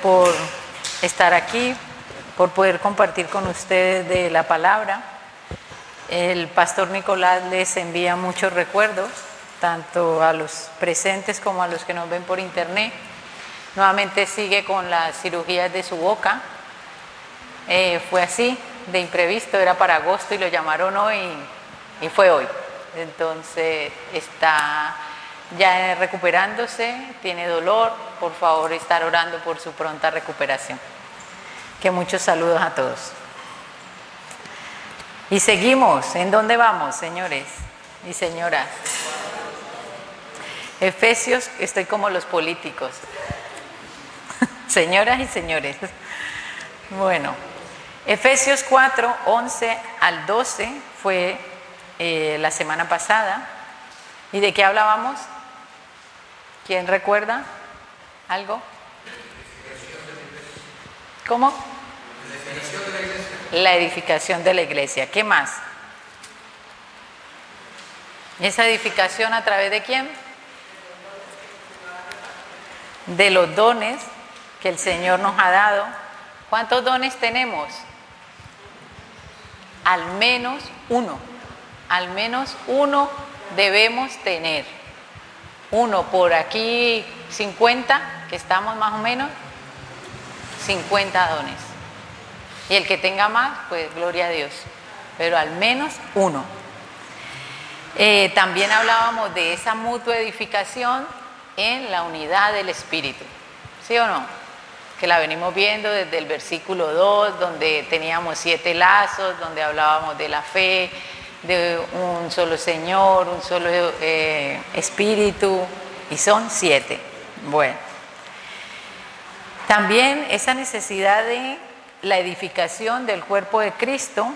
Por estar aquí, por poder compartir con ustedes de la palabra. El pastor Nicolás les envía muchos recuerdos, tanto a los presentes como a los que nos ven por internet. Nuevamente sigue con las cirugías de su boca. Fue así, de imprevisto, era para agosto y lo llamaron hoy y fue hoy. Entonces está ya recuperándose, tiene dolor, por favor estar orando por su pronta recuperación. Que muchos saludos a todos. Y seguimos, ¿en dónde vamos, señores y señoras? Efesios, estoy como los políticos. Señoras y señores. Bueno, Efesios 4, 11 al 12 fue la semana pasada. ¿Y de qué hablábamos? ¿Quién recuerda algo? ¿Cómo? La edificación de la iglesia. ¿Qué más? ¿Esa edificación a través de quién? De los dones que el Señor nos ha dado. ¿Cuántos dones tenemos? Al menos uno. Al menos uno debemos tener. Uno por aquí, 50, que estamos más o menos, 50 dones. Y el que tenga más, pues gloria a Dios. Pero al menos uno. También hablábamos de esa mutua edificación en la unidad del Espíritu. ¿Sí o no? Que la venimos viendo desde el versículo 2, donde teníamos 7 lazos, donde hablábamos de la fe, de un solo Señor, un solo Espíritu, y son 7. Bueno, también esa necesidad de la edificación del cuerpo de Cristo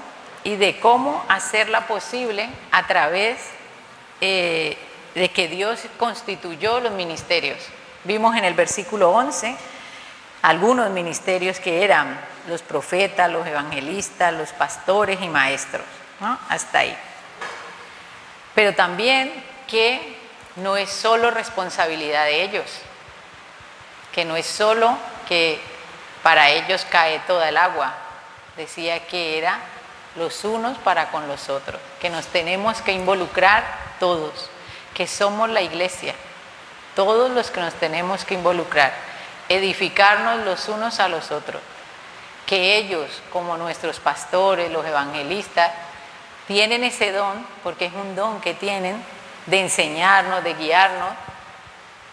y de cómo hacerla posible a través de que Dios constituyó los ministerios. Vimos en el versículo 11 algunos ministerios que eran los profetas, los evangelistas, los pastores y maestros, ¿no? Hasta ahí. Pero también que no es solo responsabilidad de ellos, que no es solo que para ellos cae toda el agua. Decía que era los unos para con los otros, que nos tenemos que involucrar todos, que somos la iglesia, todos los que nos tenemos que involucrar, edificarnos los unos a los otros, que ellos, como nuestros pastores, los evangelistas, tienen ese don, porque es un don que tienen de enseñarnos, de guiarnos,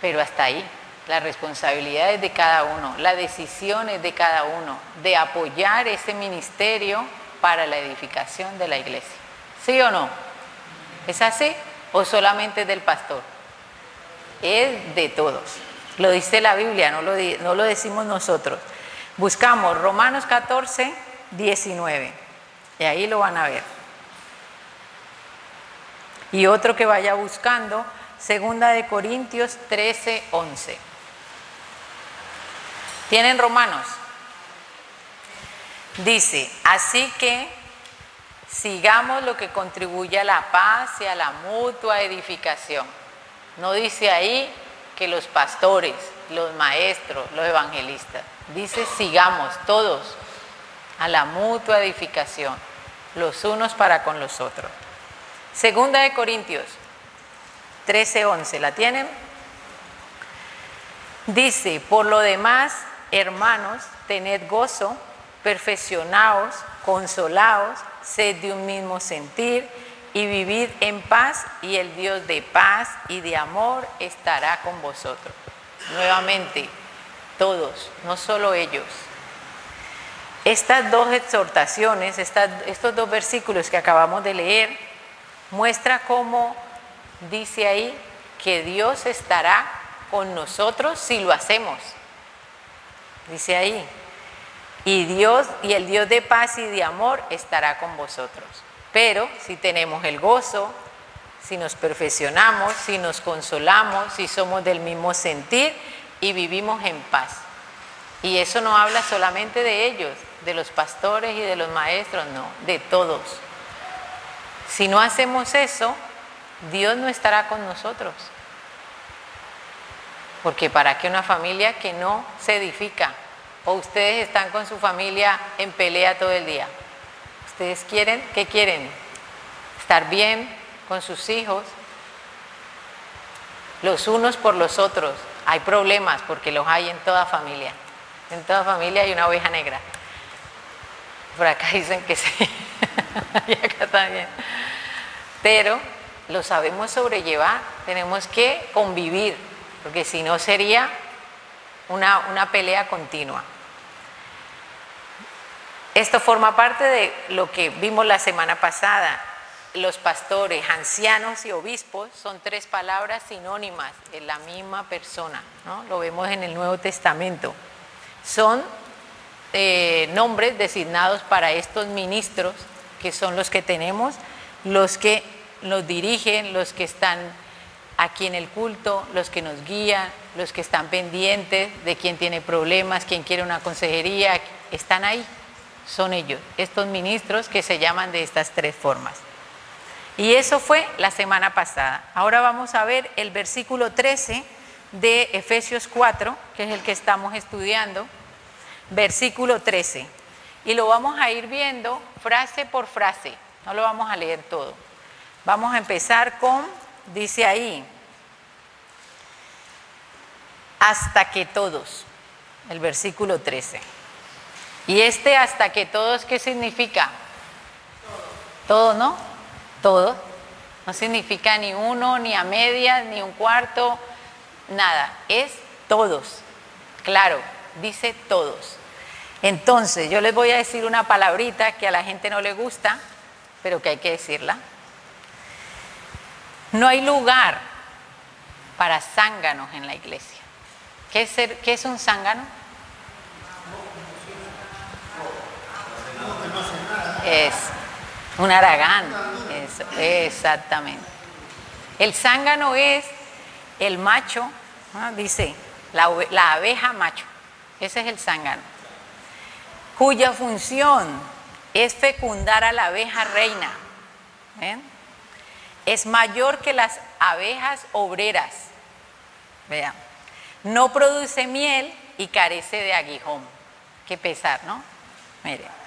pero hasta ahí. La responsabilidad es de cada uno, la decisión es de cada uno, de apoyar ese ministerio para la edificación de la iglesia. ¿Sí o no? ¿Es así? ¿O solamente del pastor? Es de todos. Lo dice la Biblia, no lo decimos nosotros. Buscamos Romanos 14, 19. Y ahí lo van a ver. Y otro que vaya buscando, 2 de Corintios 13, 11. ¿Tienen Romanos? Dice, así que sigamos lo que contribuye a la paz y a la mutua edificación. No dice ahí que los pastores, los maestros, los evangelistas. Dice sigamos todos a la mutua edificación, los unos para con los otros. 2 de Corintios 13, 11. ¿La tienen? Dice, por lo demás, hermanos, tened gozo, perfeccionaos, consolaos, sed de un mismo sentir y vivid en paz, y el Dios de paz y de amor estará con vosotros. Nuevamente, todos, no solo ellos. Estas dos exhortaciones, estos dos versículos que acabamos de leer, muestra cómo dice ahí que Dios estará con nosotros si lo hacemos. Dice ahí, y el Dios de paz y de amor estará con vosotros. Pero si tenemos el gozo, si nos perfeccionamos, si nos consolamos, si somos del mismo sentir y vivimos en paz. Y eso no habla solamente de ellos, de los pastores y de los maestros, no, de todos. Si no hacemos eso, Dios no estará con nosotros. Porque para qué una familia que no se edifica, ¿O ustedes están con su familia en pelea todo el día? ¿Ustedes quieren? ¿Qué quieren? Estar bien con sus hijos, los unos por los otros. Hay problemas porque los hay en toda familia. En toda familia hay una oveja negra. Por acá dicen que sí, y acá también. Pero lo sabemos sobrellevar, tenemos que convivir, porque si no sería una pelea continua. Esto forma parte de lo que vimos la semana pasada. Los pastores, ancianos y obispos son tres palabras sinónimas en la misma persona, ¿no? Lo vemos en el Nuevo Testamento. Son nombres designados para estos ministros, que son los que tenemos, los que nos dirigen, los que están aquí en el culto, los que nos guían, los que están pendientes de quién tiene problemas, quién quiere una consejería, están ahí, son ellos, estos ministros que se llaman de estas tres formas. Y eso fue la semana pasada. Ahora vamos a ver el versículo 13 de Efesios 4, que es el que estamos estudiando. Versículo 13, y lo vamos a ir viendo frase por frase, no lo vamos a leer todo. Vamos a empezar con, dice ahí, hasta que todos, el versículo 13. Y este hasta que todos, ¿qué significa? Todo, ¿no? Todo. No significa ni uno, ni a medias, ni un cuarto, nada. Es todos. Claro, dice todos. Entonces, yo les voy a decir una palabrita que a la gente no le gusta, pero que hay que decirla. No hay lugar para zánganos en la iglesia. ¿Qué es un zángano? Es un haragán. Eso, exactamente. El zángano es el macho, ¿no? Dice, la abeja macho. Ese es el zángano, cuya función es fecundar a la abeja reina. ¿Ven? Es mayor que las abejas obreras. Vean. No produce miel y carece de aguijón. Qué pesar, ¿no? Miren.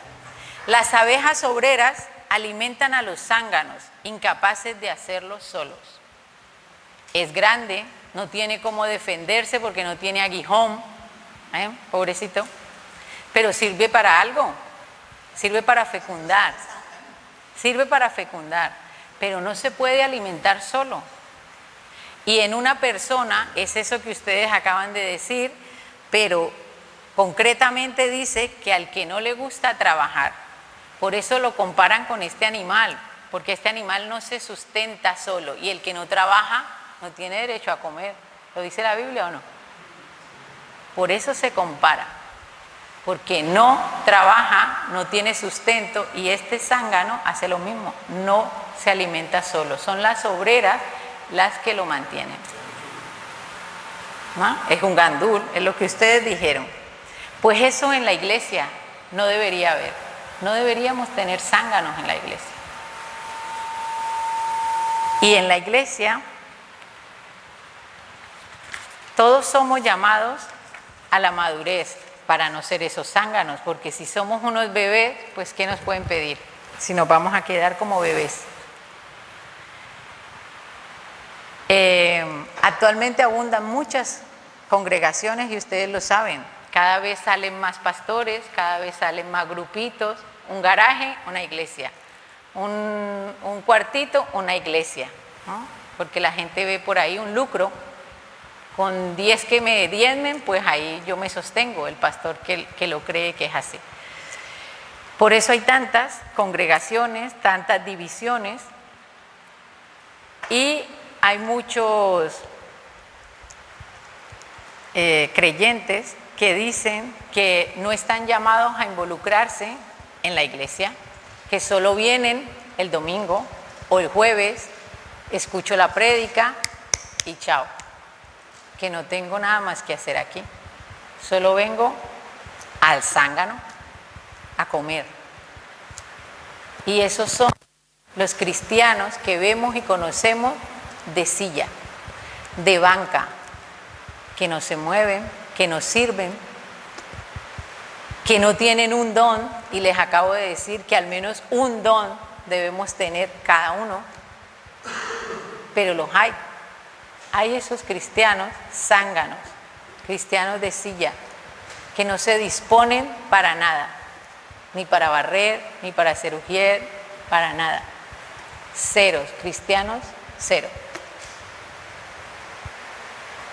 Las abejas obreras alimentan a los zánganos, incapaces de hacerlo solos. Es grande, no tiene cómo defenderse porque no tiene aguijón. Pobrecito. Pero sirve para algo. Sirve para fecundar. Sirve para fecundar. Pero no se puede alimentar solo. Y en una persona es eso que ustedes acaban de decir, pero concretamente dice que al que no le gusta trabajar. Por eso lo comparan con este animal, porque este animal no se sustenta solo y el que no trabaja no tiene derecho a comer. ¿Lo dice la Biblia o no? Por eso se compara, porque no trabaja, no tiene sustento y este zángano hace lo mismo, no se alimenta solo. Son las obreras las que lo mantienen. ¿No? Es un gandul, es lo que ustedes dijeron. Pues eso en la iglesia no debería haber. No deberíamos tener zánganos en la iglesia. Y en la iglesia todos somos llamados a la madurez para no ser esos zánganos, porque si somos unos bebés, pues ¿qué nos pueden pedir? Si nos vamos a quedar como bebés. Actualmente abundan muchas congregaciones y ustedes lo saben. Cada vez salen más pastores, cada vez salen más grupitos. Un garaje, una iglesia. Un cuartito, una iglesia, ¿no? Porque la gente ve por ahí un lucro. Con 10 que me diezmen, pues ahí yo me sostengo, el pastor que lo cree que es así. Por eso hay tantas congregaciones, tantas divisiones y hay muchos creyentes que dicen que no están llamados a involucrarse en la iglesia, que solo vienen el domingo o el jueves, escucho la prédica y chao, que no tengo nada más que hacer aquí, solo vengo al zángano a comer. Y esos son los cristianos que vemos y conocemos de silla, de banca, que no se mueven, que no sirven, que no tienen un don, y les acabo de decir que al menos un don debemos tener cada uno, pero los hay. Hay esos cristianos zánganos, cristianos de silla, que no se disponen para nada, ni para barrer, ni para hacer ujier, para nada. Ceros, cristianos, cero.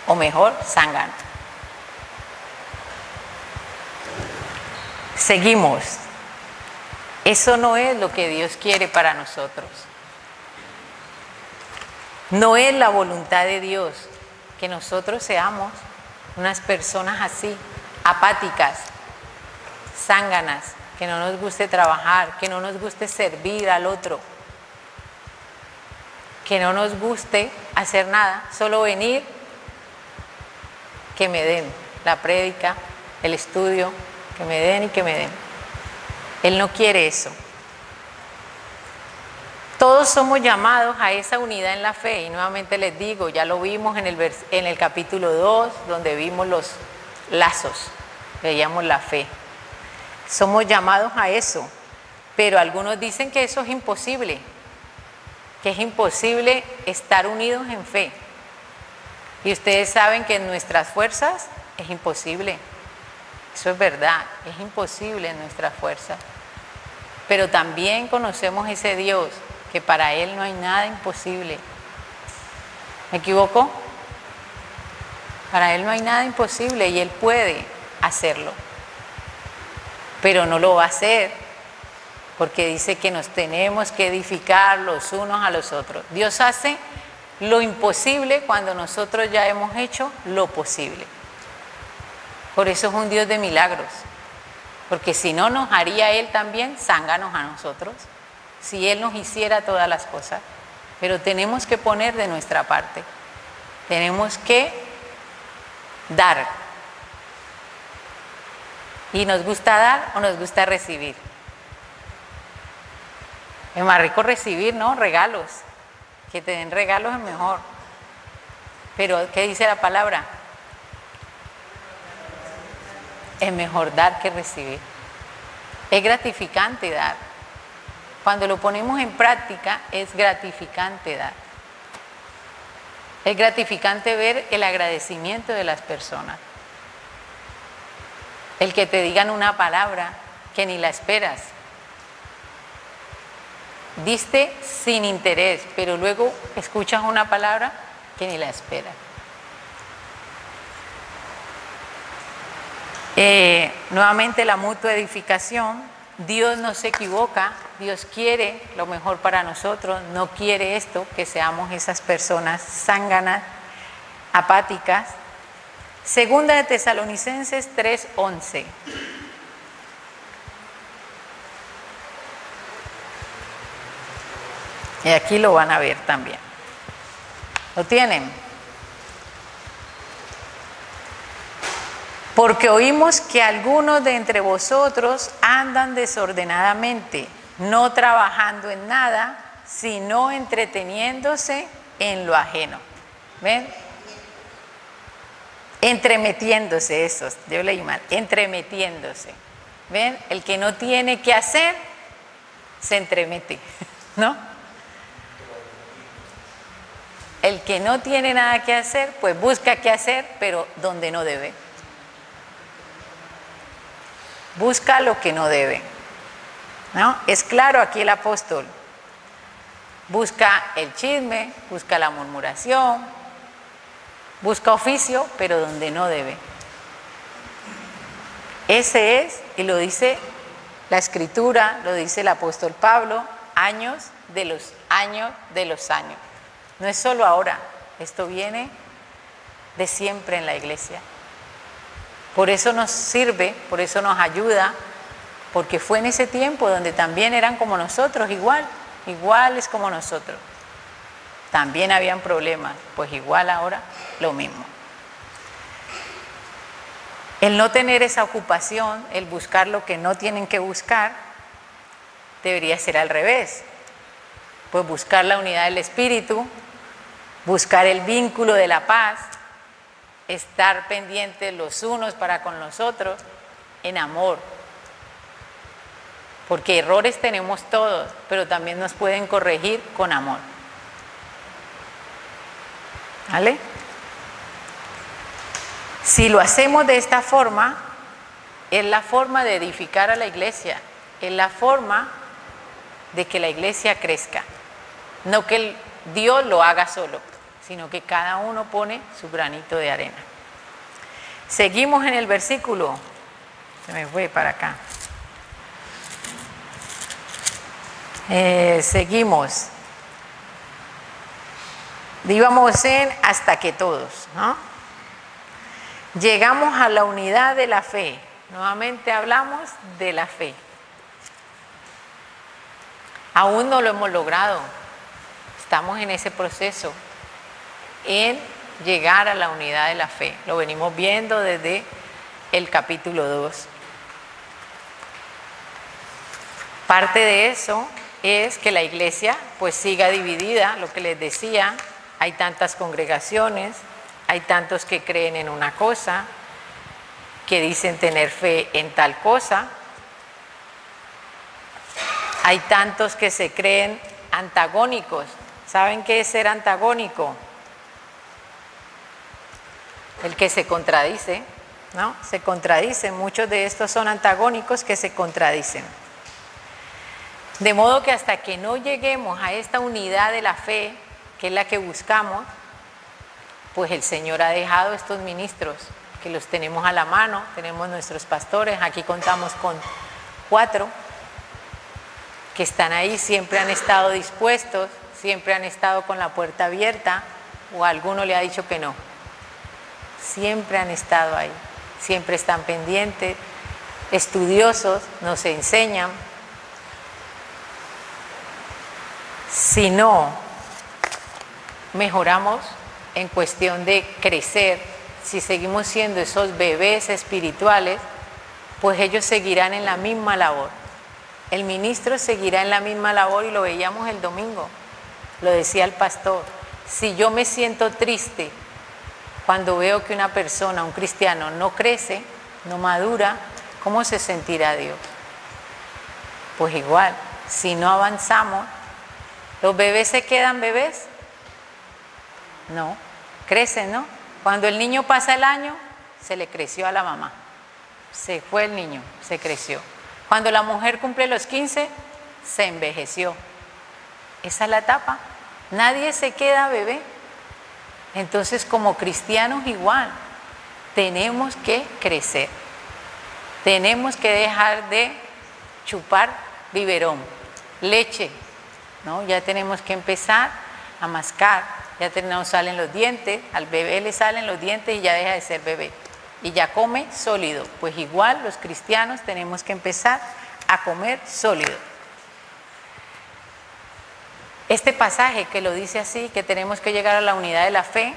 O mejor, zánganos. Seguimos. Eso no es lo que Dios quiere para nosotros. No es la voluntad de Dios que nosotros seamos unas personas así, apáticas, zánganas, que no nos guste trabajar, que no nos guste servir al otro, que no nos guste hacer nada, solo venir, que me den la prédica, el estudio, que me den y que me den. Él no quiere eso. Todos somos llamados a esa unidad en la fe, y nuevamente les digo, ya lo vimos en el capítulo 2, donde vimos los lazos, veíamos la fe. Somos llamados a eso, pero algunos dicen que eso es imposible, que es imposible estar unidos en fe. Y ustedes saben que en nuestras fuerzas es imposible. Eso es verdad, es imposible en nuestras fuerzas. Pero también conocemos ese Dios, que para Él no hay nada imposible. ¿Me equivoco? Para Él no hay nada imposible y Él puede hacerlo. Pero no lo va a hacer, porque dice que nos tenemos que edificar los unos a los otros. Dios hace lo imposible cuando nosotros ya hemos hecho lo posible. Por eso es un Dios de milagros, porque si no nos haría Él también zánganos a nosotros, si Él nos hiciera todas las cosas. Pero tenemos que poner de nuestra parte, tenemos que dar. ¿Y nos gusta dar o nos gusta recibir? Es más rico recibir, ¿no? Regalos. Que te den regalos es mejor. Pero, ¿qué dice la palabra? Es mejor dar que recibir. Es gratificante dar. Cuando lo ponemos en práctica, es gratificante dar. Es gratificante ver el agradecimiento de las personas. El que te digan una palabra que ni la esperas. Diste sin interés, pero luego escuchas una palabra que ni la esperas. Nuevamente la mutua edificación. Dios no se equivoca, Dios quiere lo mejor para nosotros, no quiere esto, que seamos esas personas zánganas, apáticas. Segunda de Tesalonicenses 3:11. Y aquí lo van a ver también. ¿Lo tienen? Porque oímos que algunos de entre vosotros andan desordenadamente, no trabajando en nada, sino entreteniéndose en lo ajeno. ¿Ven? Entremetiéndose, esos, yo leí mal, entremetiéndose. ¿Ven? El que no tiene que hacer, se entremete, ¿no? El que no tiene nada que hacer, pues busca qué hacer, pero donde no debe. Busca lo que no debe, ¿no? Es claro aquí el apóstol. Busca el chisme, busca la murmuración, busca oficio, pero donde no debe. Ese es, y lo dice la Escritura, lo dice el apóstol Pablo, años de los años de los años. No es solo ahora, esto viene de siempre en la iglesia. Por eso nos sirve, por eso nos ayuda, porque fue en ese tiempo donde también eran como nosotros, iguales como nosotros. También habían problemas, pues igual ahora lo mismo. El no tener esa ocupación, el buscar lo que no tienen que buscar, debería ser al revés. Pues buscar la unidad del espíritu, buscar el vínculo de la paz, estar pendientes los unos para con los otros, en amor, porque errores tenemos todos, pero también nos pueden corregir con amor. ¿Vale? Si lo hacemos de esta forma, es la forma de edificar a la iglesia, es la forma de que la iglesia crezca. No que Dios lo haga solo, sino que cada uno pone su granito de arena. Seguimos en el versículo, se me fue para acá. Seguimos. Íbamos en hasta que todos, ¿no? Llegamos a la unidad de la fe. Nuevamente hablamos de la fe. Aún no lo hemos logrado. Estamos en ese proceso, en llegar a la unidad de la fe. Lo venimos viendo desde el capítulo 2. Parte de eso es que la iglesia pues siga dividida, lo que les decía, hay tantas congregaciones, hay tantos que creen en una cosa, que dicen tener fe en tal cosa, hay tantos que se creen antagónicos. ¿Saben qué es ser antagónico? El que se contradice, ¿no? Se contradicen, muchos de estos son antagónicos que se contradicen. De modo que hasta que no lleguemos a esta unidad de la fe, que es la que buscamos, pues el Señor ha dejado estos ministros, que los tenemos a la mano, tenemos nuestros pastores, aquí contamos con 4, que están ahí, siempre han estado dispuestos, siempre han estado con la puerta abierta, o alguno le ha dicho que no. Siempre han estado ahí, siempre están pendientes, estudiosos, nos enseñan. Si no mejoramos en cuestión de crecer, si seguimos siendo esos bebés espirituales, pues ellos seguirán en la misma labor. El ministro seguirá en la misma labor y lo veíamos el domingo, lo decía el pastor. Si yo me siento triste cuando veo que una persona, un cristiano, no crece, no madura, ¿cómo se sentirá Dios? Pues igual, si no avanzamos, ¿los bebés se quedan bebés? No, crecen, ¿no? Cuando el niño pasa el año, se le creció a la mamá. Se fue el niño, se creció. Cuando la mujer cumple los 15, se envejeció. Esa es la etapa. Nadie se queda bebé. Entonces, como cristianos igual, tenemos que crecer. Tenemos que dejar de chupar biberón, leche, ¿no? Ya tenemos que empezar a mascar, ya salen los dientes, al bebé le salen los dientes y ya deja de ser bebé. Y ya come sólido. Pues igual los cristianos tenemos que empezar a comer sólido. Este pasaje que lo dice así, que tenemos que llegar a la unidad de la fe,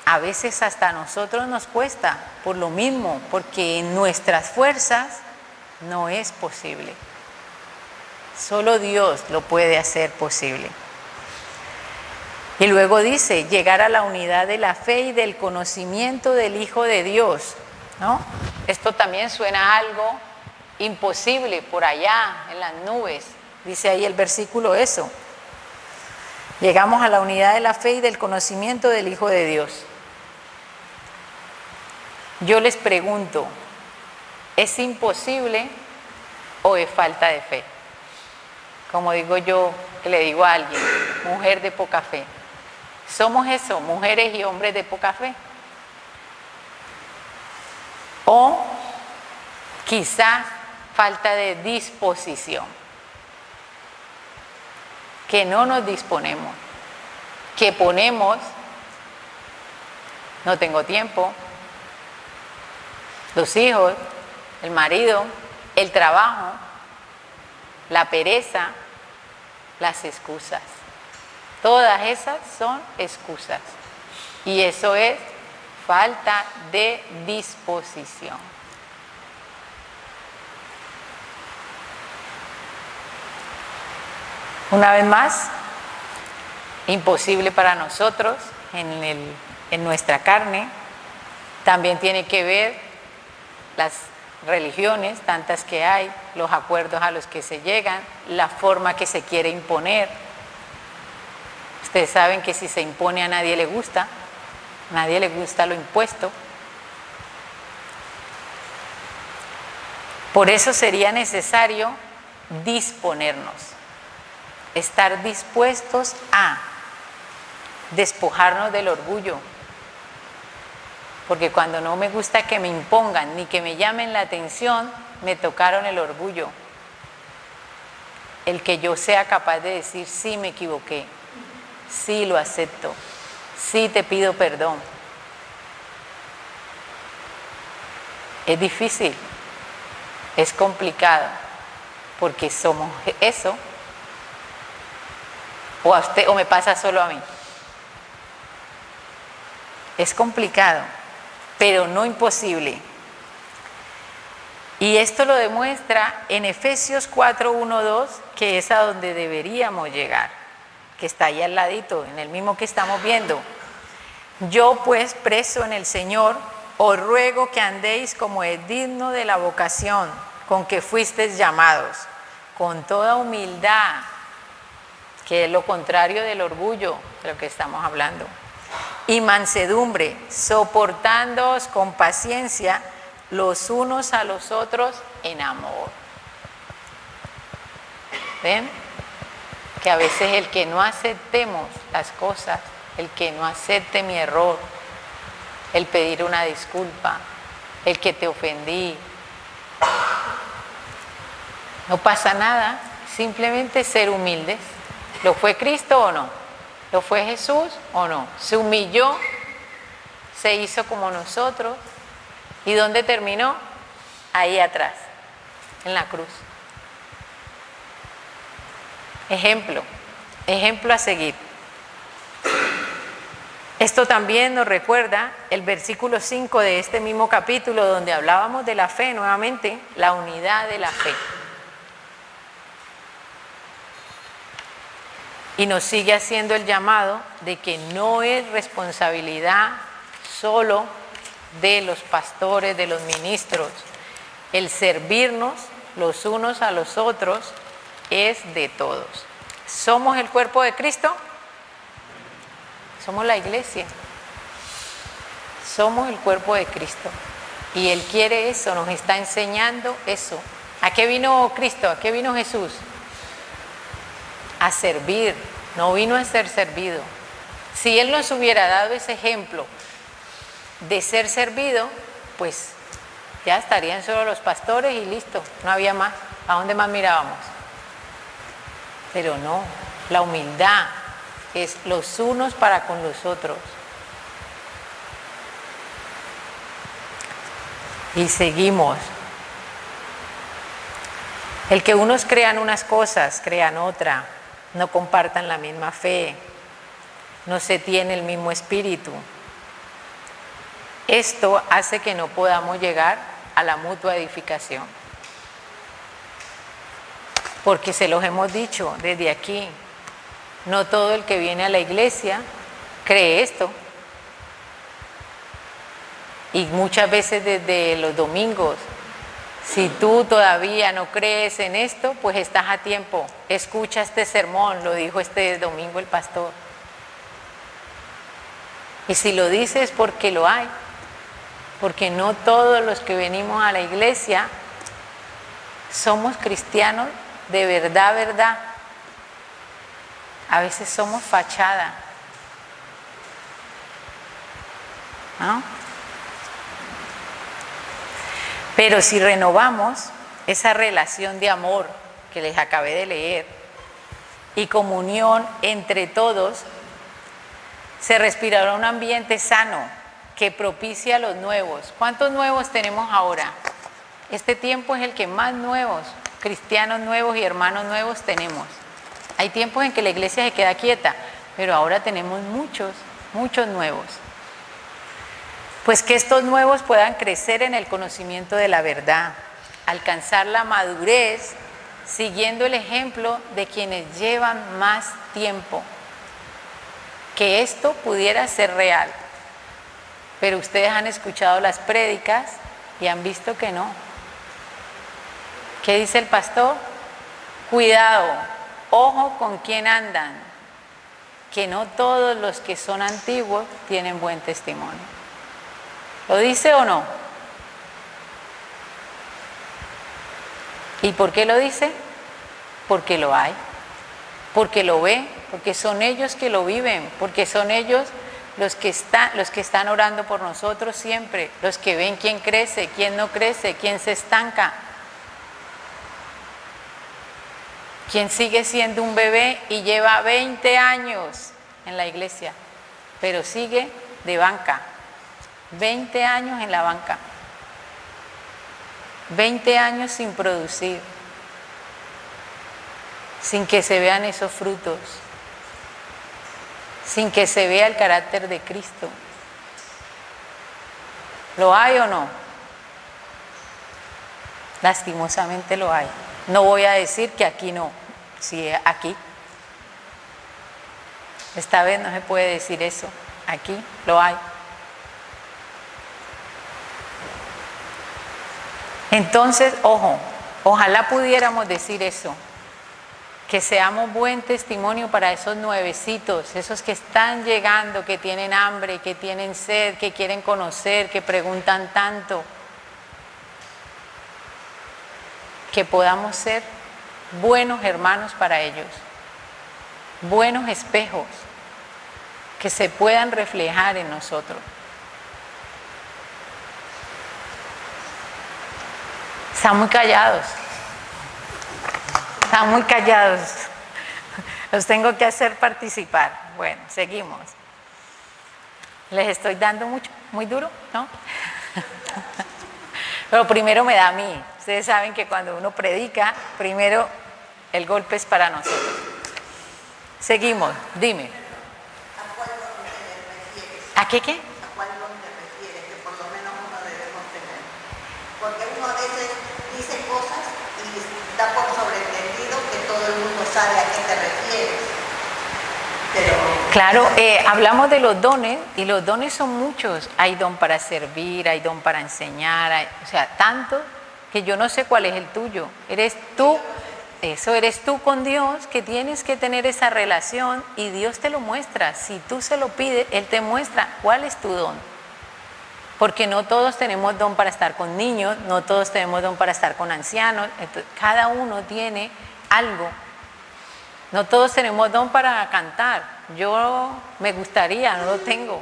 a veces hasta a nosotros nos cuesta, por lo mismo, porque en nuestras fuerzas no es posible. Solo Dios lo puede hacer posible. Y luego dice, llegar a la unidad de la fe y del conocimiento del Hijo de Dios, ¿no? Esto también suena a algo imposible por allá, en las nubes. Dice ahí el versículo eso. Llegamos a la unidad de la fe y del conocimiento del Hijo de Dios. Yo les pregunto, ¿es imposible o es falta de fe? Como digo yo, que le digo a alguien, mujer de poca fe. ¿Somos eso, mujeres y hombres de poca fe? O quizás falta de disposición, que no nos disponemos, que ponemos, no tengo tiempo, los hijos, el marido, el trabajo, la pereza, las excusas. Todas esas son excusas. Y eso es falta de disposición. Una vez más, imposible para nosotros en nuestra carne. También tiene que ver religiones, tantas que hay, los acuerdos a los que se llegan, la forma que se quiere imponer. Ustedes saben que si se impone a nadie le gusta lo impuesto. Por eso sería necesario disponernos, estar dispuestos a despojarnos del orgullo. Porque cuando no me gusta que me impongan ni que me llamen la atención, me tocaron el orgullo. El que yo sea capaz de decir, sí me equivoqué, sí lo acepto, sí te pido perdón. Es difícil, es complicado, porque somos eso, o a usted, o me pasa solo a mí. Es complicado, pero no imposible. Y esto lo demuestra en Efesios 4, 1, 2, que es a donde deberíamos llegar, que está ahí al ladito, en el mismo que estamos viendo. Yo pues, preso en el Señor, os ruego que andéis como es digno de la vocación con que fuisteis llamados, con toda humildad, que es lo contrario del orgullo de lo que estamos hablando, y mansedumbre, soportándoos con paciencia los unos a los otros en amor. ¿Ven? Que a veces el que no aceptemos las cosas, el que no acepte mi error, el pedir una disculpa, el que te ofendí, no pasa nada, simplemente ser humildes. ¿Lo fue Cristo o no? ¿Lo fue Jesús o no? Se humilló, se hizo como nosotros. ¿Y dónde terminó? Ahí atrás, en la cruz. Ejemplo a seguir. Esto también nos recuerda el versículo 5 de este mismo capítulo, donde hablábamos de la fe nuevamente, la unidad de la fe. Y nos sigue haciendo el llamado de que no es responsabilidad solo de los pastores, de los ministros. El servirnos los unos a los otros es de todos. ¿Somos el cuerpo de Cristo? Somos la iglesia. Somos el cuerpo de Cristo. Y Él quiere eso, nos está enseñando eso. ¿A qué vino Cristo? ¿A qué vino Jesús? A servir, no vino a ser servido. Si Él nos hubiera dado ese ejemplo de ser servido, pues ya estarían solo los pastores y listo, no había más. ¿A dónde más mirábamos? Pero no, la humildad es los unos para con los otros. Y seguimos. El que unos crean unas cosas, crean otra, no compartan la misma fe, no se tiene el mismo espíritu. Esto hace que no podamos llegar a la mutua edificación. Porque se los hemos dicho desde aquí, no todo el que viene a la iglesia cree esto. Y muchas veces desde los domingos, si tú todavía no crees en esto, pues estás a tiempo. Escucha este sermón, lo dijo este domingo el pastor. Y si lo dice es porque lo hay. Porque no todos los que venimos a la iglesia somos cristianos de verdad, verdad. A veces somos fachada, ¿no? Pero si renovamos esa relación de amor que les acabé de leer y comunión entre todos, se respirará un ambiente sano que propicia a los nuevos. ¿Cuántos nuevos tenemos ahora? Este tiempo es el que más nuevos, cristianos nuevos y hermanos nuevos tenemos. Hay tiempos en que la iglesia se queda quieta, pero ahora tenemos muchos nuevos. Pues que estos nuevos puedan crecer en el conocimiento de la verdad, alcanzar la madurez siguiendo el ejemplo de quienes llevan más tiempo. Que esto pudiera ser real, pero ustedes han escuchado las prédicas y han visto que no. ¿Qué dice el pastor? Cuidado, ojo con quién andan, que no todos los que son antiguos tienen buen testimonio. ¿Lo dice o no? ¿Y por qué lo dice? Porque lo hay, porque lo ve, porque son ellos que lo viven, porque son ellos los que están orando por nosotros siempre, los que ven quién crece, quién no crece, quién se estanca, quién sigue siendo un bebé y lleva 20 años en la iglesia, pero sigue de banca, 20 años en la banca, 20 años sin producir, sin que se vean esos frutos, sin que se vea el carácter de Cristo. ¿Lo hay o no? Lastimosamente lo hay. No voy a decir que aquí no, sí, aquí. Esta vez no se puede decir eso, aquí lo hay. Entonces, ojo, ojalá pudiéramos decir eso, que seamos buen testimonio para esos nuevecitos, esos que están llegando, que tienen hambre, que tienen sed, que quieren conocer, que preguntan tanto, que podamos ser buenos hermanos para ellos, buenos espejos, que se puedan reflejar en nosotros. Están muy callados. Están muy callados. Los tengo que hacer participar. Bueno, seguimos. Les estoy dando mucho, muy duro, ¿no? Pero primero me da a mí. Ustedes saben que cuando uno predica, primero el golpe es para nosotros. Seguimos, dime. ¿A cuál don te refieres? ¿A qué qué? ¿A cuál don te refieres? Que por lo menos uno debemos tener. Porque uno a veces dice cosas y da por sobreentendido que todo el mundo sabe a qué te refieres. Pero claro, hablamos de los dones y los dones son muchos. Hay don para servir, hay don para enseñar, o sea, tanto que yo no sé cuál es el tuyo. Eres tú, eso eres tú con Dios, que tienes que tener esa relación y Dios te lo muestra. Si tú se lo pides, Él te muestra cuál es tu don. Porque no todos tenemos don para estar con niños, no todos tenemos don para estar con ancianos, entonces, cada uno tiene algo. No todos tenemos don para cantar. Yo me gustaría, no lo tengo.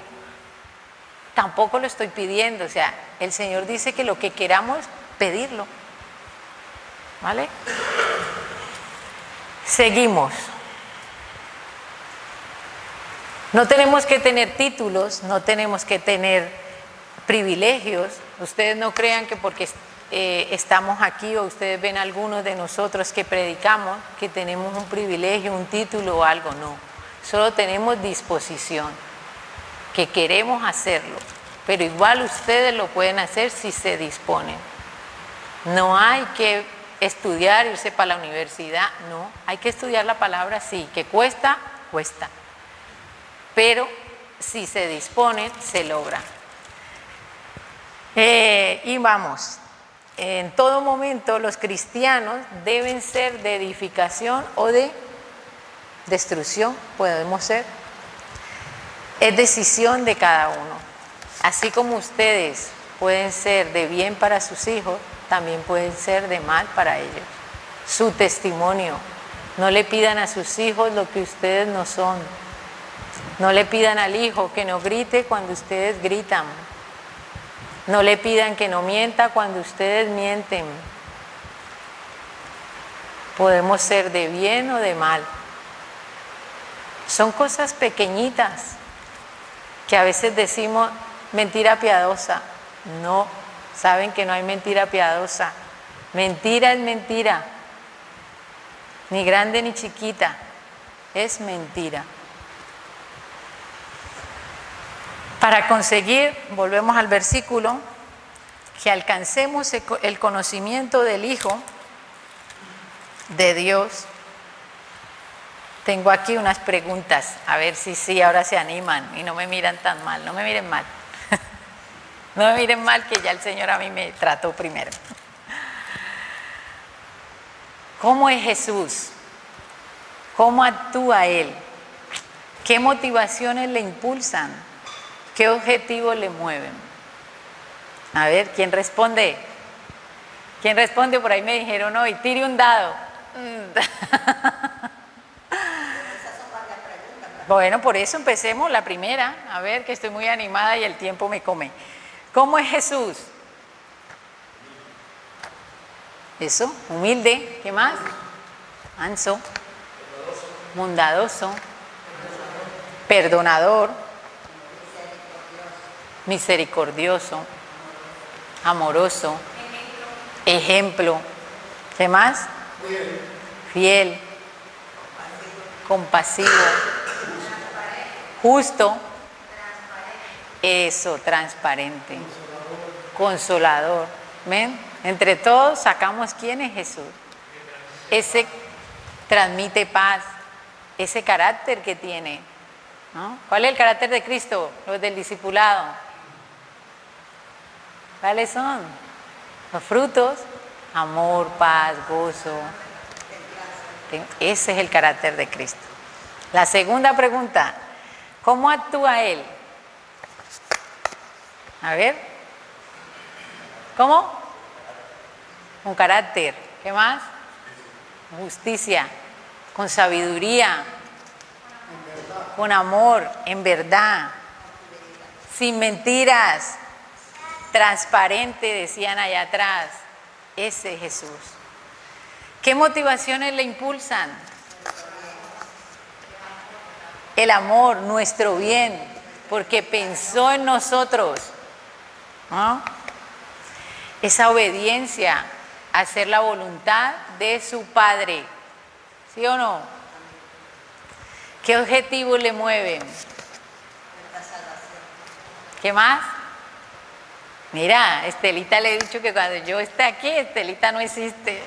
Tampoco lo estoy pidiendo. O sea, el Señor dice que lo que queramos, pedirlo. ¿Vale? Seguimos. No tenemos que tener títulos, no tenemos que tener privilegios. Ustedes no crean que porque estamos aquí o ustedes ven a algunos de nosotros que predicamos que tenemos un privilegio, un título o algo, no. Solo tenemos disposición, que queremos hacerlo, pero igual ustedes lo pueden hacer si se disponen. No hay que estudiar, irse para la universidad, no. Hay que estudiar la palabra, sí, que cuesta, cuesta. Pero si se disponen, se logra. Y vamos. En todo momento los cristianos deben ser de edificación o de destrucción, podemos ser. Es decisión de cada uno. Así como ustedes pueden ser de bien para sus hijos, también pueden ser de mal para ellos. Su testimonio. No le pidan a sus hijos lo que ustedes no son. No le pidan al hijo que no grite cuando ustedes gritan. No le pidan que no mienta cuando ustedes mienten. Podemos ser de bien o de mal. Son cosas pequeñitas que a veces decimos mentira piadosa. No, saben que no hay mentira piadosa. Mentira es mentira. Ni grande ni chiquita. Es mentira. Para conseguir, volvemos al versículo, que alcancemos el conocimiento del Hijo de Dios. Tengo aquí unas preguntas, a ver si sí, ahora se animan y no me miran tan mal, no me miren mal. No me miren mal que ya el Señor a mí me trató primero. ¿Cómo es Jesús? ¿Cómo actúa Él? ¿Qué motivaciones le impulsan? ¿Qué objetivos le mueven? A ver, ¿quién responde? ¿Quién responde? Por ahí me dijeron hoy, tire un dado. Bueno, por eso empecemos la primera. A ver, que estoy muy animada y el tiempo me come. ¿Cómo es Jesús? Eso, humilde. ¿Qué más? Manso. Bondadoso. Perdonador. Misericordioso. Amoroso. Ejemplo. ¿Qué más? Fiel. Compasivo. Justo. Eso, transparente. Consolador. ¿Ven? Entre todos sacamos quién es Jesús. Ese transmite paz. Ese carácter que tiene, ¿no? ¿Cuál es el carácter de Cristo? Los del discipulado. ¿Cuáles son? Los frutos: amor, paz, gozo. Ese es el carácter de Cristo. La segunda pregunta: ¿cómo actúa Él? A ver. ¿Cómo? Con carácter. ¿Qué más? Justicia. Con sabiduría. Con amor, en verdad. Sin mentiras. Transparente, decían allá atrás. Ese es Jesús. ¿Qué motivaciones le impulsan? El amor, nuestro bien, porque pensó en nosotros, ¿no? Esa obediencia, hacer la voluntad de su Padre, ¿sí o no? ¿Qué objetivos le mueven? ¿Qué más? Mira, Estelita le he dicho que cuando yo esté aquí, Estelita no existe.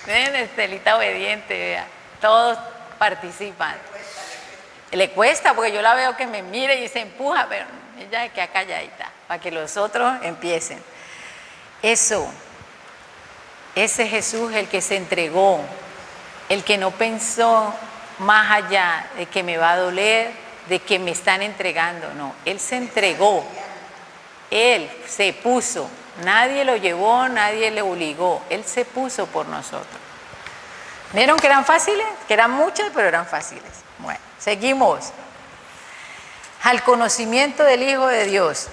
¿Ven? Estelita obediente, vea. Todos participan. Le cuesta porque yo la veo que me mira y se empuja, pero ella se queda calladita para que los otros empiecen. Eso, ese Jesús, el que se entregó, el que no pensó más allá de que me va a doler, de que me están entregando, no, Él se entregó, Él se puso, nadie lo llevó, nadie le obligó, Él se puso por nosotros. ¿Vieron que eran fáciles? Que eran muchas, pero eran fáciles. Bueno, seguimos. Al conocimiento del Hijo de Dios.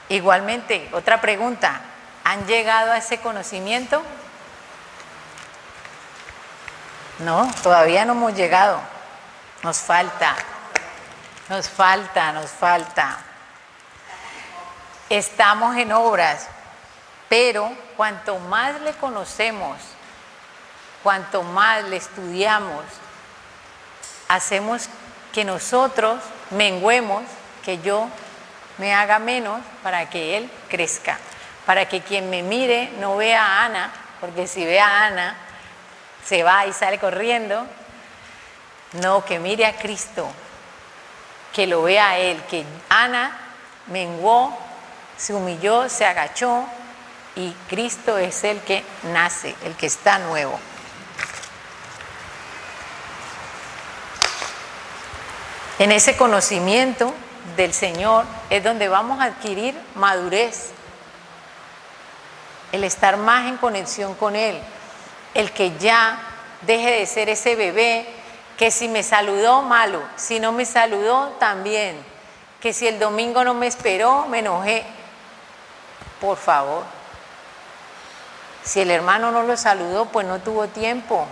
Igualmente, otra pregunta. ¿Han llegado a ese conocimiento? No, todavía no hemos llegado. Nos falta. Nos falta, nos falta. Estamos en obras, pero cuanto más le conocemos, cuanto más le estudiamos, hacemos que nosotros menguemos, que yo me haga menos para que Él crezca. Para que quien me mire no vea a Ana, porque si ve a Ana, se va y sale corriendo. No, que mire a Cristo, que lo vea a Él, que Ana menguó, se humilló, se agachó, y Cristo es el que nace, el que está nuevo. En ese conocimiento del Señor es donde vamos a adquirir madurez, el estar más en conexión con Él, el que ya deje de ser ese bebé que si me saludó, malo, si no me saludó, también, que si el domingo no me esperó, me enojé. Por favor, si el hermano no lo saludó, pues no tuvo tiempo,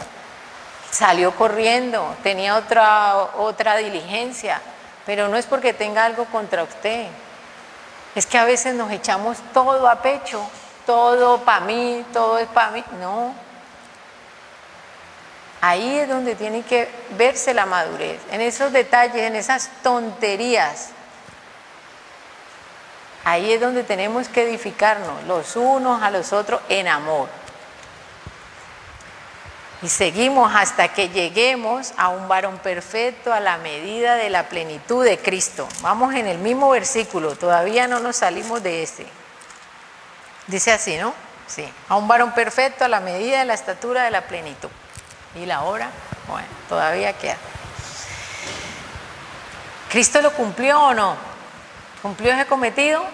salió corriendo, tenía otra diligencia, pero no es porque tenga algo contra usted, es que a veces nos echamos todo a pecho, todo para mí, todo es para mí, no. Ahí es donde tiene que verse la madurez, en esos detalles, en esas tonterías. Ahí es donde tenemos que edificarnos los unos a los otros en amor. Y seguimos hasta que lleguemos a un varón perfecto a la medida de la plenitud de Cristo. Vamos en el mismo versículo, todavía no nos salimos de ese. Dice así, ¿no? Sí, a un varón perfecto a la medida de la estatura de la plenitud. ¿Y la obra? Bueno, todavía queda. ¿Cristo lo cumplió o no? ¿Cumplió ese cometido?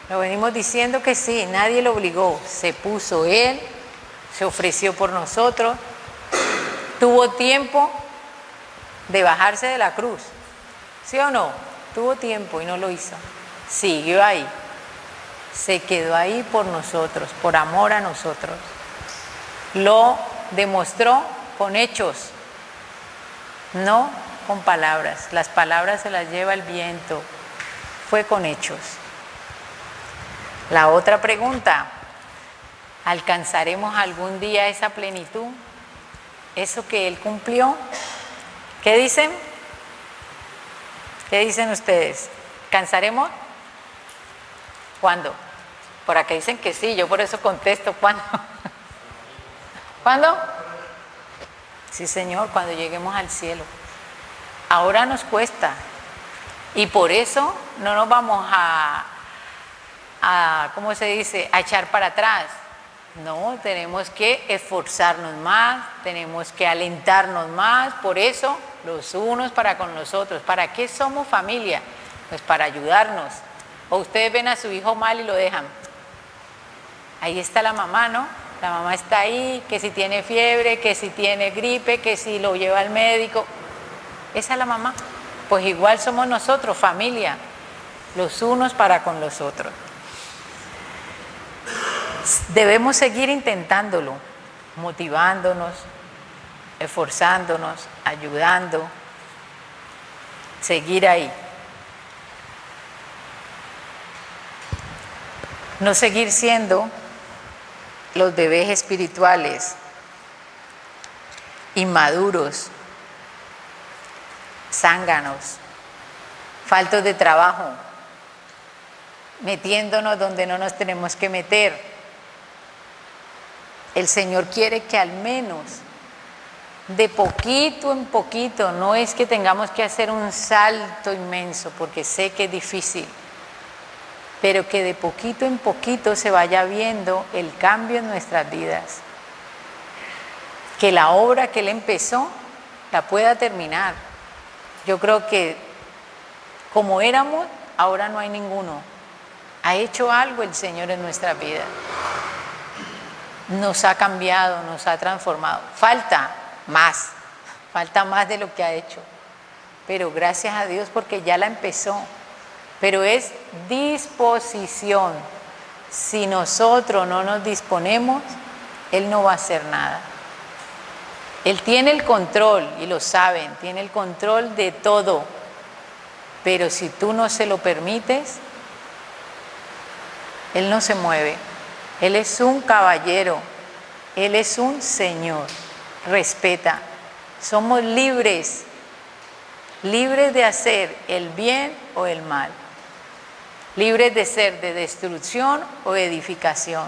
Lo venimos diciendo que sí, nadie lo obligó. Se puso Él, se ofreció por nosotros, tuvo tiempo de bajarse de la cruz. ¿Sí o no? Tuvo tiempo y no lo hizo. Siguió ahí. Se quedó ahí por nosotros, por amor a nosotros. Lo demostró con hechos, no con palabras. Las palabras se las lleva el viento. Fue con hechos. La otra pregunta, ¿alcanzaremos algún día esa plenitud? ¿Eso que Él cumplió? ¿Qué dicen? ¿Qué dicen ustedes? ¿Alcanzaremos? ¿Cuándo? Por acá dicen que sí, yo por eso contesto, ¿cuándo? ¿Cuándo? Sí, Señor, cuando lleguemos al cielo. Ahora nos cuesta y por eso no nos vamos a ¿cómo se dice?, a echar para atrás. No, tenemos que esforzarnos más, tenemos que alentarnos más, por eso los unos para con los otros. ¿Para qué somos familia? Pues para ayudarnos. O ustedes ven a su hijo mal y lo dejan. Ahí está la mamá, ¿no? La mamá está ahí, que si tiene fiebre, que si tiene gripe, que si lo lleva al médico. Esa es la mamá. Pues igual somos nosotros, familia, los unos para con los otros. Debemos seguir intentándolo, motivándonos, esforzándonos, ayudando, seguir ahí. No seguir siendo los bebés espirituales, inmaduros, zánganos, faltos de trabajo, metiéndonos donde no nos tenemos que meter. El Señor quiere que al menos de poquito en poquito, no es que tengamos que hacer un salto inmenso, porque sé que es difícil, pero que de poquito en poquito se vaya viendo el cambio en nuestras vidas. Que la obra que Él empezó la pueda terminar. Yo creo que como éramos, ahora no hay ninguno. Ha hecho algo el Señor en nuestra vida. Nos ha cambiado, nos ha transformado. Falta más de lo que ha hecho. Pero gracias a Dios porque ya la empezó. Pero es disposición. Si nosotros no nos disponemos, Él no va a hacer nada. Él tiene el control, y lo saben, tiene el control de todo. Pero si tú no se lo permites, Él no se mueve. Él es un caballero, Él es un Señor. Respeta. Somos libres, libres de hacer el bien o el mal. Libres de ser de destrucción o edificación.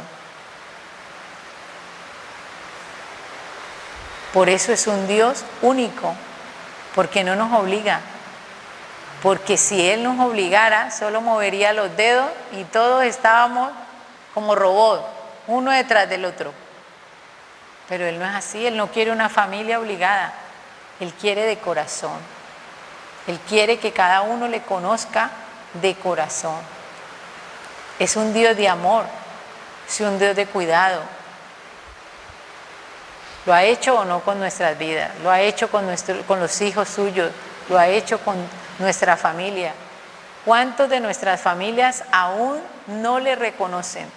Por eso es un Dios único, porque no nos obliga. Porque si Él nos obligara, solo movería los dedos y todos estábamos como robots, uno detrás del otro. Pero Él no es así, Él no quiere una familia obligada, Él quiere de corazón. Él quiere que cada uno le conozca de corazón. Es un Dios de amor, es un Dios de cuidado. Lo ha hecho o no con nuestras vidas, lo ha hecho con los hijos suyos, lo ha hecho con nuestra familia. ¿Cuántos de nuestras familias aún no le reconocen?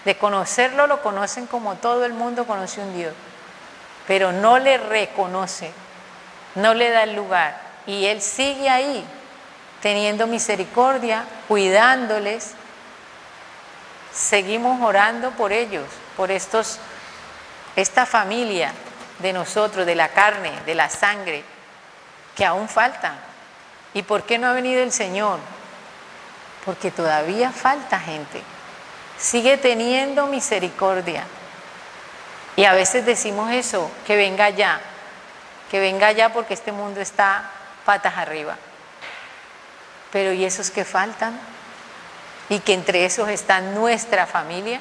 De conocerlo lo conocen como todo el mundo conoce un Dios, pero no le reconoce, no le da el lugar. Y Él sigue ahí, teniendo misericordia, cuidándoles. Seguimos orando por ellos, por esta familia de nosotros, de la carne, de la sangre, que aún faltan. ¿Y por qué no ha venido el Señor? Porque todavía falta gente. Sigue teniendo misericordia. Y a veces decimos eso, que venga ya porque este mundo está patas arriba. Pero ¿y esos que faltan? Y que entre esos está nuestra familia.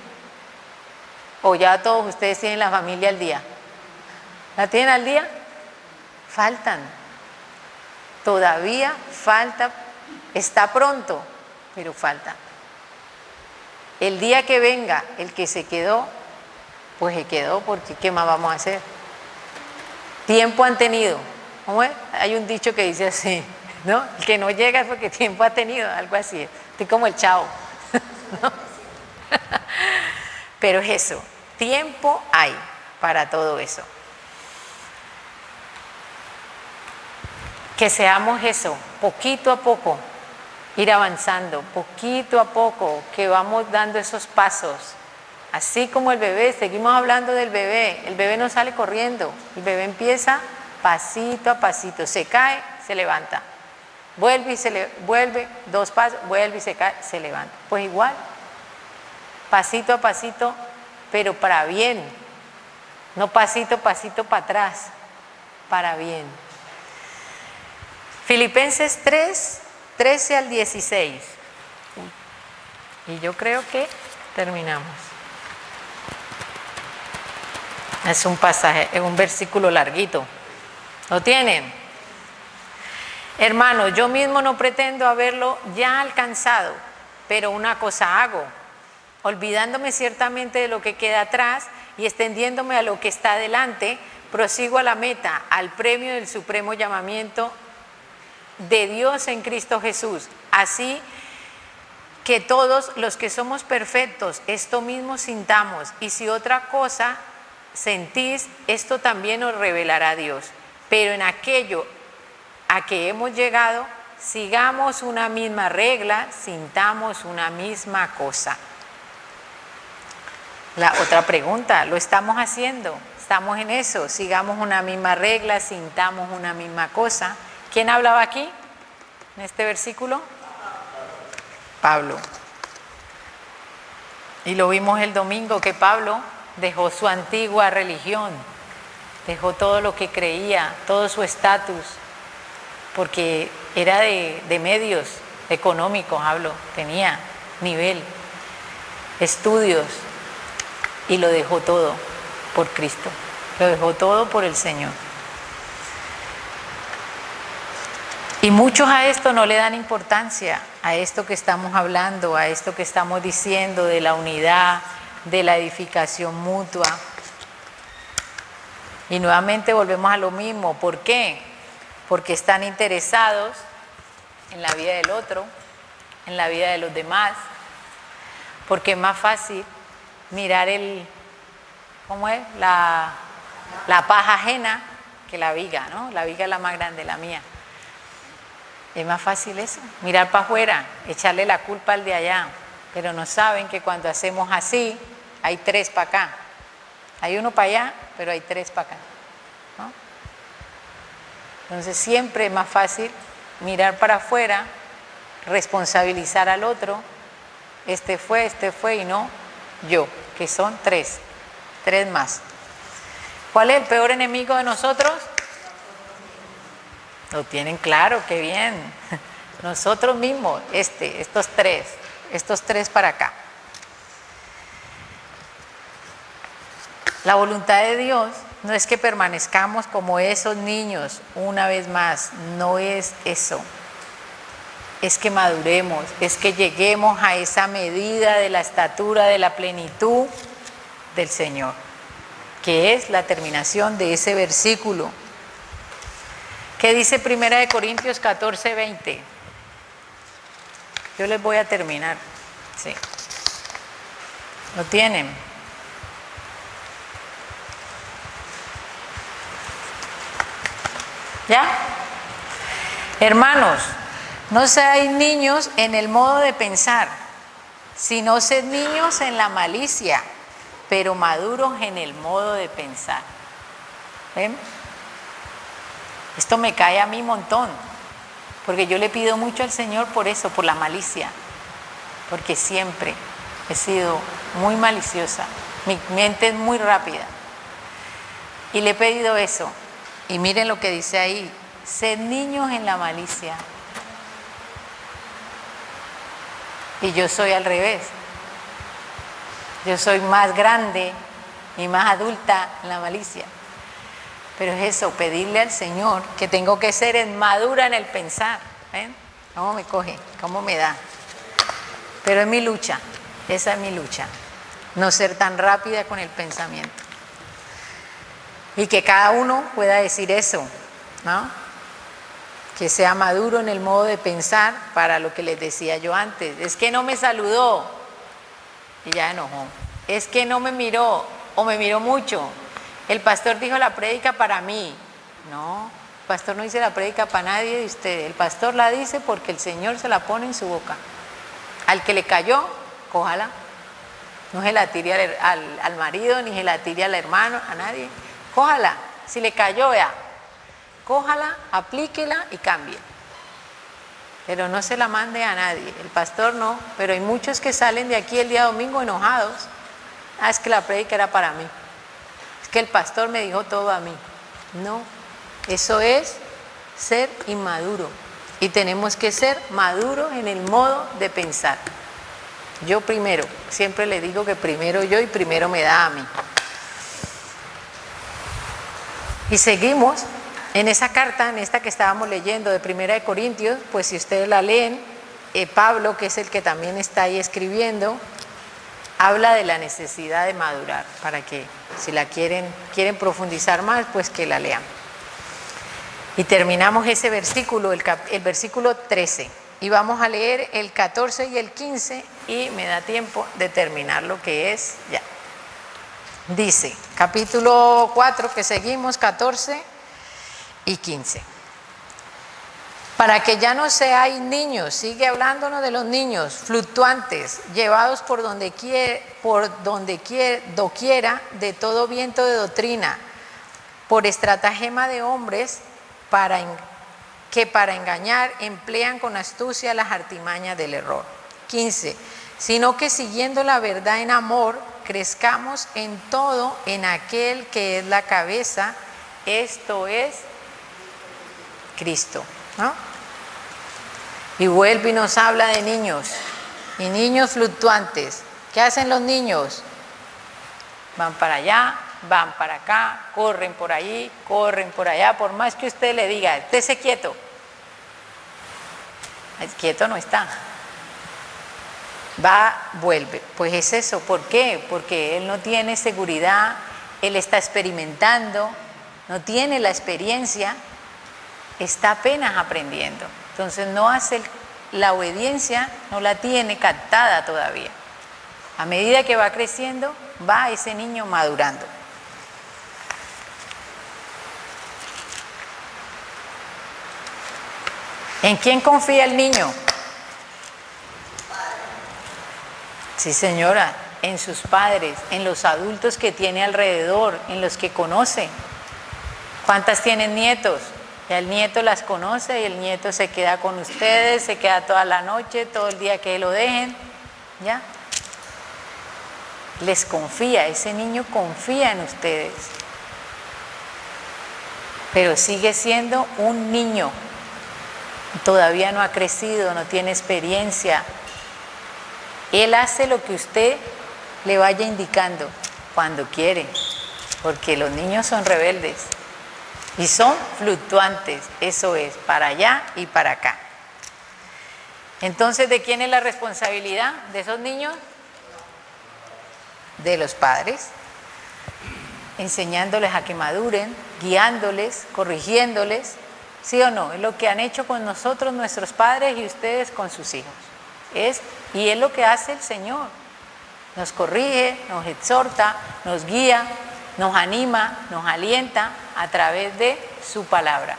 ¿O ya todos ustedes tienen la familia al día? ¿La tienen al día? Faltan. Todavía falta. Está pronto, pero falta. El día que venga, el que se quedó, pues se quedó, porque ¿qué más vamos a hacer? Tiempo han tenido. ¿Cómo es? Hay un dicho que dice así, ¿no? El que no llega es porque tiempo ha tenido, algo así. Estoy como el Chavo, ¿no? Pero es eso, tiempo hay para todo eso. Que seamos eso, poquito a poco, ir avanzando, poquito a poco, que vamos dando esos pasos. Así como el bebé, seguimos hablando del bebé, el bebé no sale corriendo, el bebé empieza pasito a pasito, se cae, se levanta, vuelve y vuelve, 2 pasos, vuelve y se cae, se levanta. Pues igual, pasito a pasito, pero para bien, no pasito a pasito para atrás, para bien. Filipenses 3, 13 al 16. Y yo creo que terminamos. Es un pasaje, es un versículo larguito. ¿Lo tienen? Hermanos, yo mismo no pretendo haberlo ya alcanzado, pero una cosa hago, olvidándome ciertamente de lo que queda atrás y extendiéndome a lo que está delante, prosigo a la meta, al premio del supremo llamamiento de Dios en Cristo Jesús. Así que todos los que somos perfectos, esto mismo sintamos, y si otra cosa sentís, esto también os revelará Dios. Pero en aquello a que hemos llegado, sigamos una misma regla, sintamos una misma cosa. La otra pregunta, ¿lo estamos haciendo? ¿Estamos en eso? Sigamos una misma regla, sintamos una misma cosa. ¿Quién hablaba aquí en este versículo? Pablo. Y lo vimos el domingo que Pablo dejó su antigua religión, dejó todo lo que creía, todo su estatus, porque era de medios económicos, hablo, tenía nivel, estudios, y lo dejó todo por Cristo, lo dejó todo por el Señor. Y muchos a esto no le dan importancia, a esto que estamos hablando, a esto que estamos diciendo de la unidad, de la edificación mutua. Y nuevamente volvemos a lo mismo. ¿Por qué? Porque están interesados en la vida del otro, en la vida de los demás, porque es más fácil mirar ¿cómo es? La paja ajena que la viga, ¿no? La viga es la más grande, la mía. Es más fácil eso, mirar para afuera, echarle la culpa al de allá, pero no saben que cuando hacemos así, hay 3 para acá. Hay uno para allá, pero hay 3 para acá, ¿no? Entonces siempre es más fácil mirar para afuera, responsabilizar al otro, este fue y no yo, que son 3 más. ¿Cuál es el peor enemigo de nosotros? Lo tienen claro, qué bien. Nosotros mismos, estos tres para acá. La voluntad de Dios no es que permanezcamos como esos niños una vez más, no es eso. Es que maduremos, es que lleguemos a esa medida de la estatura de la plenitud del Señor, que es la terminación de ese versículo. ¿Qué dice 1 Corintios 14, 20? Yo les voy a terminar. Sí. ¿Lo tienen? ¿Ya? Hermanos, no seáis niños en el modo de pensar, sino sed niños en la malicia, pero maduros en el modo de pensar. ¿Ven? Esto me cae a mí un montón, porque yo le pido mucho al Señor por eso, por la malicia, porque siempre he sido muy maliciosa, mi mente es muy rápida, y le he pedido eso, y miren lo que dice ahí, sed niños en la malicia, y yo soy al revés, yo soy más grande y más adulta en la malicia. Pero es eso, pedirle al Señor que tengo que ser madura en el pensar. ¿Ven? ¿Cómo me coge? ¿Cómo me da? Pero es mi lucha, esa es mi lucha. No ser tan rápida con el pensamiento. Y que cada uno pueda decir eso, ¿no? Que sea maduro en el modo de pensar para lo que les decía yo antes. Es que no me saludó y ya enojó. Es que no me miró o me miró mucho. El pastor dijo la prédica para mí. No, el pastor no dice la prédica para nadie de ustedes. El pastor la dice porque el Señor se la pone en su boca. Al que le cayó, cójala. No se la tire al marido, ni se la tire al hermano, a nadie. Cójala. Si le cayó, vea. Cójala, aplíquela y cambie. Pero no se la mande a nadie. El pastor no, pero hay muchos que salen de aquí el día domingo enojados. Ah, es que la prédica era para mí. Es que el pastor me dijo todo a mí. No, eso es ser inmaduro. Y tenemos que ser maduros en el modo de pensar. Yo primero, siempre le digo que primero yo y primero me da a mí. Y seguimos en esa carta, en esta que estábamos leyendo de Primera de Corintios, pues si ustedes la leen, Pablo, que es el que también está ahí escribiendo, habla de la necesidad de madurar, para que si la quieren profundizar más, pues que la lean. Y terminamos ese versículo, el versículo 13, y vamos a leer el 14 y el 15, y me da tiempo de terminar lo que es ya. Dice, capítulo 4, que seguimos, 14 y 15. Para que ya no seáis niños, sigue hablándonos de los niños, fluctuantes, llevados por doquiera de todo viento de doctrina, por estratagema de hombres que para engañar emplean con astucia las artimañas del error. 15. Sino que siguiendo la verdad en amor, crezcamos en todo en aquel que es la cabeza, esto es Cristo, ¿no? Y vuelve y nos habla de niños, y niños fluctuantes. ¿Qué hacen los niños? Van para allá, van para acá, corren por ahí, corren por allá, por más que usted le diga, estése quieto. Quieto no está. Va, vuelve. Pues es eso. ¿Por qué? Porque él no tiene seguridad, él está experimentando, no tiene la experiencia, está apenas aprendiendo. Entonces no hace la obediencia, no la tiene captada todavía. A medida que va creciendo, va ese niño madurando. ¿En quién confía el niño? Sí, señora, en sus padres, en los adultos que tiene alrededor, en los que conoce. ¿Cuántas tienen nietos? Ya el nieto las conoce y el nieto se queda con ustedes, se queda toda la noche, todo el día que lo dejen, ¿ya? Les confía, ese niño confía en ustedes. Pero sigue siendo un niño, todavía no ha crecido, no tiene experiencia. Él hace lo que usted le vaya indicando cuando quiere, porque los niños son rebeldes y son fluctuantes, eso es, para allá y para acá. Entonces, ¿de quién es la responsabilidad de esos niños? De los padres, enseñándoles a que maduren, guiándoles, corrigiéndoles, ¿sí o no? Es lo que han hecho con nosotros nuestros padres y ustedes con sus hijos. Y es lo que hace el Señor. Nos corrige, nos exhorta, nos guía, nos anima, nos alienta a través de su palabra.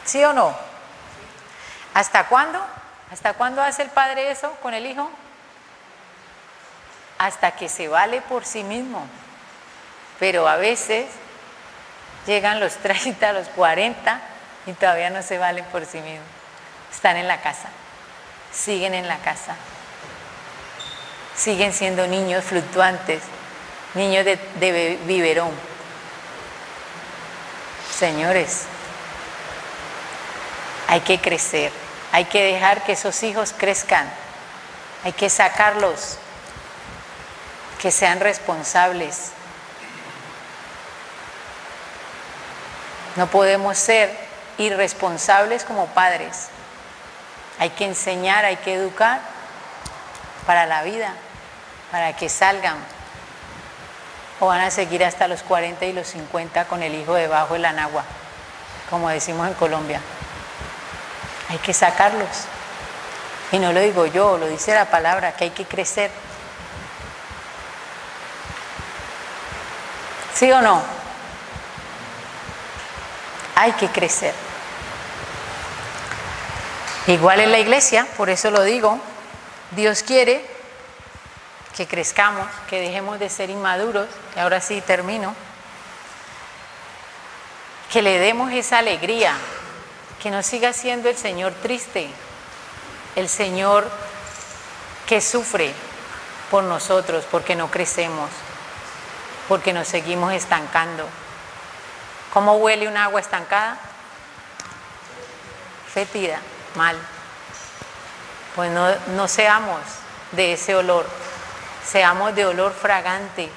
¿Sí o no? ¿Hasta cuándo? ¿Hasta cuándo hace el padre eso con el hijo? Hasta que se vale por sí mismo. Pero a veces llegan los 30, los 40 y todavía no se valen por sí mismos. Están en la casa, siguen en la casa, siguen siendo niños fluctuantes, niños de biberón. Señores, hay que crecer, hay que dejar que esos hijos crezcan, hay que sacarlos, que sean responsables. No podemos ser irresponsables como padres. Hay que enseñar, hay que educar para la vida, para que salgan. O van a seguir hasta los 40 y los 50 con el hijo debajo de la nagua, como decimos en Colombia. Hay que sacarlos. Y no lo digo yo, lo dice la palabra, que hay que crecer. ¿Sí o no? Hay que crecer. Igual en la iglesia, por eso lo digo, Dios quiere que crezcamos, que dejemos de ser inmaduros, y ahora sí termino, que le demos esa alegría, que no siga siendo el Señor triste, el Señor que sufre por nosotros, porque no crecemos, porque nos seguimos estancando. ¿Cómo huele un agua estancada? Fétida, mal. Pues no seamos de ese olor, seamos de olor fragante,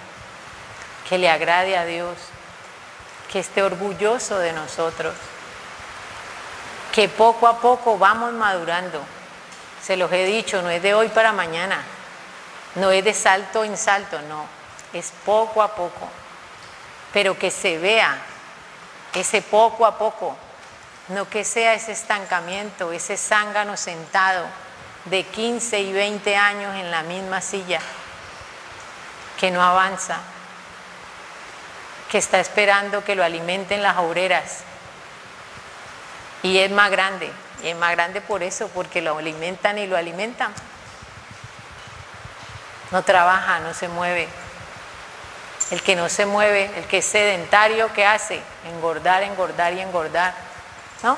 que le agrade a Dios, que esté orgulloso de nosotros, que poco a poco vamos madurando. Se los he dicho, no es de hoy para mañana, no es de salto en salto, no, es poco a poco, pero que se vea ese poco a poco, no que sea ese estancamiento, ese zángano sentado de 15 y 20 años en la misma silla, que no avanza, que está esperando que lo alimenten las obreras, y es más grande por eso, porque lo alimentan y lo alimentan. No trabaja, no se mueve. El que no se mueve, el que es sedentario, ¿qué hace? Engordar, engordar y engordar, ¿no?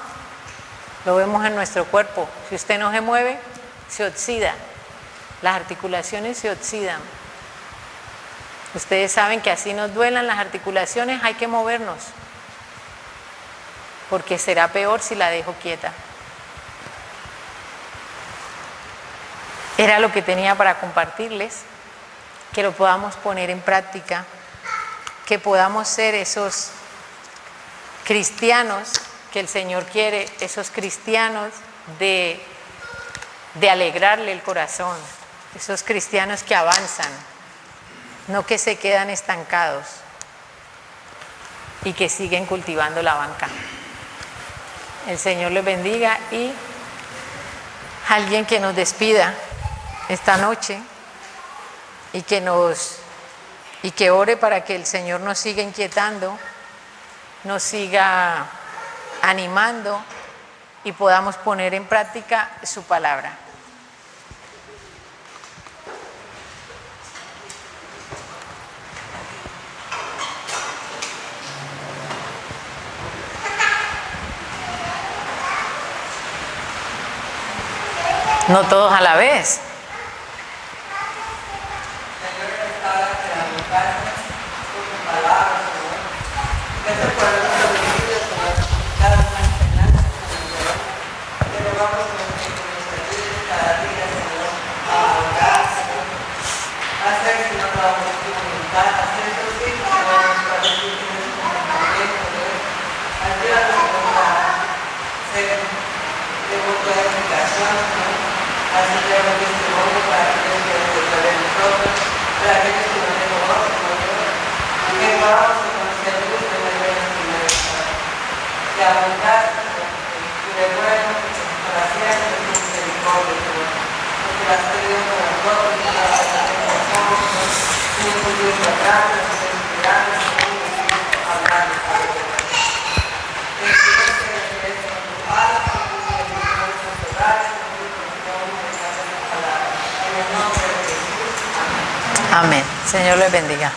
Lo vemos en nuestro cuerpo. Si usted no se mueve, se oxida. Las articulaciones se oxidan. Ustedes saben que así nos duelan las articulaciones, hay que movernos, porque será peor si la dejo quieta. Era lo que tenía para compartirles, que lo podamos poner en práctica, que podamos ser esos cristianos que el Señor quiere, esos cristianos de alegrarle el corazón, esos cristianos que avanzan, no que se quedan estancados y que siguen cultivando la banca. El Señor les bendiga, y alguien que nos despida esta noche y que ore para que el Señor nos siga inquietando, nos siga animando y podamos poner en práctica su palabra. No todos a la vez. Amén. Señor les bendiga.